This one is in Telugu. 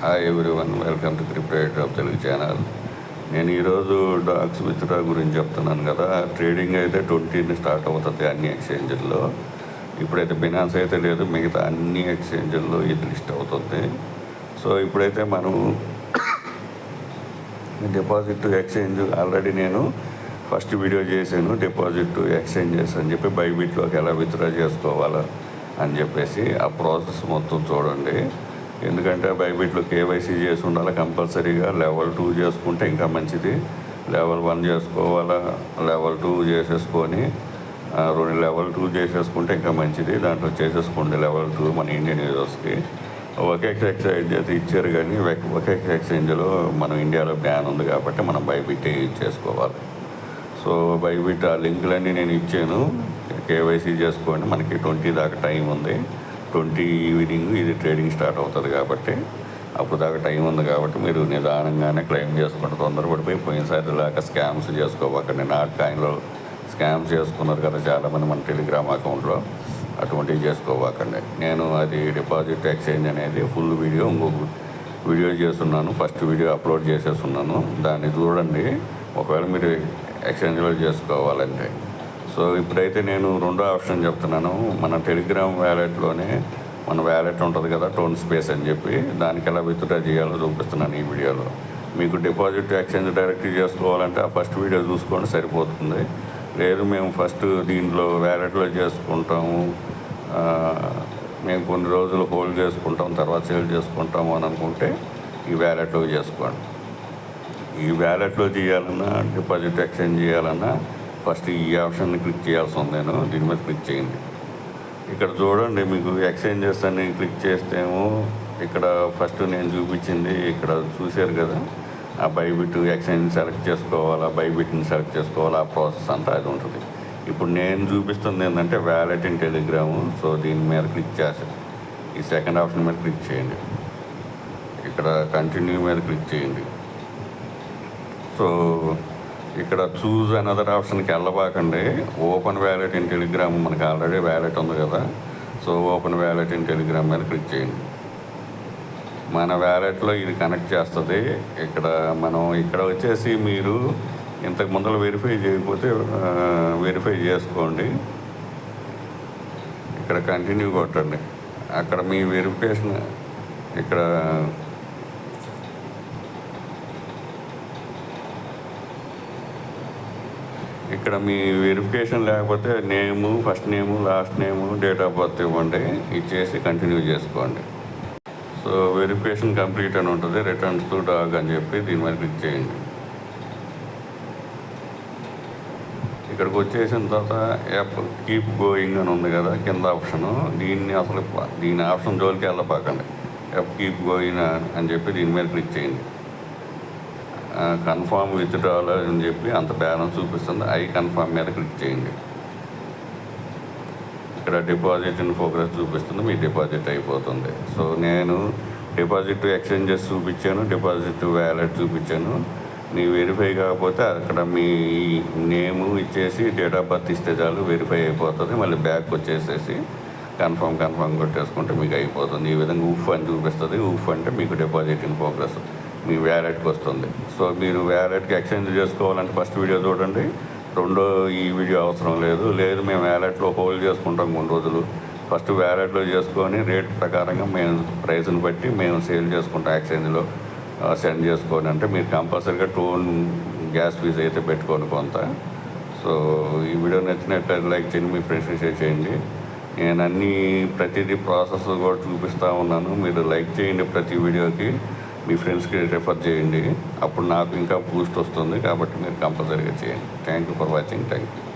Hi everyone, welcome to crypto of Telugu channel. నేను ఈరోజు డాక్స్ విత్డ్రా గురించి చెప్తున్నాను కదా. ట్రేడింగ్ అయితే 20ని స్టార్ట్ అవుతుంది అన్ని ఎక్స్చేంజర్లో. ఇప్పుడైతే బినాన్స్ అయితే లేదు, మిగతా అన్ని ఎక్స్చేంజర్లో ఇది లిస్ట్ అవుతుంది. సో ఇప్పుడైతే మనం డిపాజిట్ టు ఎక్స్చేంజ్ ఆల్రెడీ నేను ఫస్ట్ వీడియో చేశాను. డిపాజిట్ టు ఎక్స్చేంజెస్ అని చెప్పి బైబిట్లోకి ఎలా విత్డ్రా చేసుకోవాలా అని చెప్పేసి ఆ ప్రాసెస్ మొత్తం చూడండి. ఎందుకంటే బైబిట్లో కేవైసీ చేసి ఉండాలి కంపల్సరీగా. లెవెల్ 2 చేసుకుంటే ఇంకా మంచిది. లెవెల్ 1 చేసుకోవాలా, లెవెల్ 2 చేసేసుకొని లెవెల్ 2 చేసేసుకుంటే ఇంకా మంచిది. దాంట్లో చేసేసుకోండి లెవెల్ 2 మన ఇండియన్ యూజర్స్కి. ఒకేక్స్ ఎక్స్చేంజ్ అయితే ఇచ్చారు, కానీ ఒకేక్స్ ఎక్స్చేంజ్లో మనం ఇండియాలో బ్యాన్ ఉంది కాబట్టి మనం బైబిట్ యూజ్ చేసుకోవాలి. సో బైబిట్ ఆ లింకులన్నీ నేను ఇచ్చాను. కేవైసీ చేసుకోండి, మనకి 20 దాకా టైం ఉంది. 20 ఈవినింగ్ ఇది ట్రేడింగ్ స్టార్ట్ అవుతుంది కాబట్టి అప్పుడు దాకా టైం ఉంది కాబట్టి మీరు నిదానంగానే క్లెయిమ్ చేసుకుంటే తొందరపడిపోయి పోయినసారి దాకా స్కామ్స్ చేసుకోవకండి. నాట్ కాయిన్లో స్కామ్స్ చేసుకున్నారు కదా చాలామంది మన టెలిగ్రామ్ అకౌంట్లో, అటువంటివి చేసుకోవకండి. నేను అది డిపాజిట్ ఎక్స్చేంజ్ అనేది ఫుల్ వీడియో ఇంకొక వీడియో చేస్తున్నాను. ఫస్ట్ వీడియో అప్లోడ్ చేసేస్తున్నాను, దాన్ని చూడండి ఒకవేళ మీరు ఎక్స్చేంజ్లో చేసుకోవాలంటే. సో ఇప్పుడైతే నేను రెండో ఆప్షన్ చెప్తున్నాను. మన టెలిగ్రామ్ వ్యాలెట్లోనే మన వ్యాలెట్ ఉంటుంది కదా, టోన్ స్పేస్ అని చెప్పి, దానికి ఎలా విత్డ్రా చేయాలో చూపిస్తున్నాను ఈ వీడియోలో. మీకు డిపాజిట్ ఎక్స్చేంజ్ డైరెక్ట్ చేసుకోవాలంటే ఆ ఫస్ట్ వీడియో చూసుకోండి సరిపోతుంది. లేదు మేము ఫస్ట్ దీంట్లో వ్యాలెట్లో చేసుకుంటాము, మేము కొన్ని రోజులు హోల్డ్ చేసుకుంటాం తర్వాత సేల్ చేసుకుంటాము అని అనుకుంటే ఈ వ్యాలెట్లో చేసుకోండి. ఈ వ్యాలెట్లో చేయాలన్నా డిపాజిట్ ఎక్స్చేంజ్ చేయాలన్నా ఫస్ట్ ఈ ఆప్షన్ని క్లిక్ చేయాల్సి ఉంది. నేను దీని మీద క్లిక్ చేయండి. ఇక్కడ చూడండి, మీకు ఎక్స్చేంజెస్ అని క్లిక్ చేస్తేమో ఇక్కడ ఫస్ట్ నేను చూపించింది ఇక్కడ చూశారు కదా, ఆ బైబిట్ ఎక్స్చేంజ్ సెలెక్ట్ చేసుకోవాలా, బైబిట్ని సెలెక్ట్ చేసుకోవాలా, ఆ ప్రాసెస్ అంతా అది ఉంటుంది. ఇప్పుడు నేను చూపిస్తుంది ఏంటంటే వ్యాలెట్ ఇన్ టెలిగ్రాము. సో దీని మీద క్లిక్ చేసి ఈ సెకండ్ ఆప్షన్ మీద క్లిక్ చేయండి. ఇక్కడ కంటిన్యూ మీద క్లిక్ చేయండి. సో ఇక్కడ చూజ్ అనదర్ ఆప్షన్కి వెళ్ళబాకండి. ఓపెన్ వ్యాలెట్ ఇన్ టెలిగ్రామ్, మనకి ఆల్రెడీ వ్యాలెట్ ఉంది కదా. So open wallet in Telegram మీద క్లిక్ చేయండి. మన వ్యాలెట్లో ఇది కనెక్ట్ చేస్తుంది. ఇక్కడ వచ్చేసి మీరు ఇంతకు ముందర వెరిఫై చేయకపోతే వెరిఫై చేసుకోండి. ఇక్కడ కంటిన్యూ కొట్టండి. అక్కడ మీ వెరిఫికేషన్ ఇక్కడ మీ వెరిఫికేషన్ లేకపోతే name, first name, last name, date of birth ఇవ్వండి. ఇచ్చేసి కంటిన్యూ చేసుకోండి. సో వెరిఫికేషన్ కంప్లీట్ అని ఉంటుంది. రిటర్న్స్ టు డాగ్ అని చెప్పి దీని మీద క్లిక్ చేయండి. ఇక్కడికి వచ్చేసిన తర్వాత యాప్ కీప్ గోయింగ్ అని ఉంది కదా కింద ఆప్షను, దీని ఆప్షన్ జోలికి వెళ్ళపాకండి. యాప్ కీప్ గోయింగ్ అని చెప్పి దీని మీద క్లిక్ చేయండి. కన్ఫర్మ్ విత్డ్రాల్ అని చెప్పి అంత బ్యాలెన్స్ చూపిస్తుంది. ఐ కన్ఫర్మ్ మీద క్లిక్ చేయండి. ఇక్కడ డిపాజిట్ ఇన్ ప్రోగ్రెస్ చూపిస్తుంది, మీ డిపాజిట్ అయిపోతుంది. సో నేను డిపాజిట్ ఎక్స్చేంజెస్ చూపించాను, డిపాజిట్ వ్యాలెట్ చూపించాను. మీ వెరిఫై కాకపోతే అక్కడ మీ నేము ఇచ్చేసి డేట్ ఆఫ్ బర్త్ ఇస్తే చాలు, వెరిఫై అయిపోతుంది. మళ్ళీ బ్యాక్ వచ్చేసేసి కన్ఫర్మ్ కొట్టేసుకుంటే మీకు అయిపోతుంది. ఈ విధంగా ఊఫ్ అని చూపిస్తుంది. ఊఫ్ అంటే మీకు డిపాజిట్ ఇన్ ప్రోగ్రెస్ మీ వ్యాలెట్కి వస్తుంది. సో మీరు వ్యాలెట్కి ఎక్స్చేంజ్ చేసుకోవాలంటే ఫస్ట్ వీడియో చూడండి. రెండో ఈ వీడియో అవసరం లేదు మేము వ్యాలెట్లో హోల్డ్ చేసుకుంటాం కొన్ని రోజులు. ఫస్ట్ వ్యాలెట్లో చేసుకొని రేట్ ప్రకారంగా మేము ప్రైస్ని బట్టి మేము సేల్ చేసుకుంటాం ఎక్స్చేంజ్లో సెండ్ చేసుకోండి. అంటే మీరు కంపల్సరీగా టోన్ గ్యాస్ ఫీజ్ అయితే పెట్టుకోండి కొంత. సో ఈ వీడియో నచ్చినట్లయితే లైక్ చేయండి, మీ ఫ్రెండ్స్కి షేర్ చేయండి. నేను ప్రతిదీ ప్రాసెస్ కూడా చూపిస్తూ ఉన్నాను. మీరు లైక్ చేయండి ప్రతి వీడియోకి, మీ ఫ్రెండ్స్కి రెఫర్ చేయండి. అప్పుడు నాకు ఇంకా బూస్ట్ వస్తుంది కాబట్టి మీరు కంపల్సరీగా చేయండి. Thank you for watching. Thank you.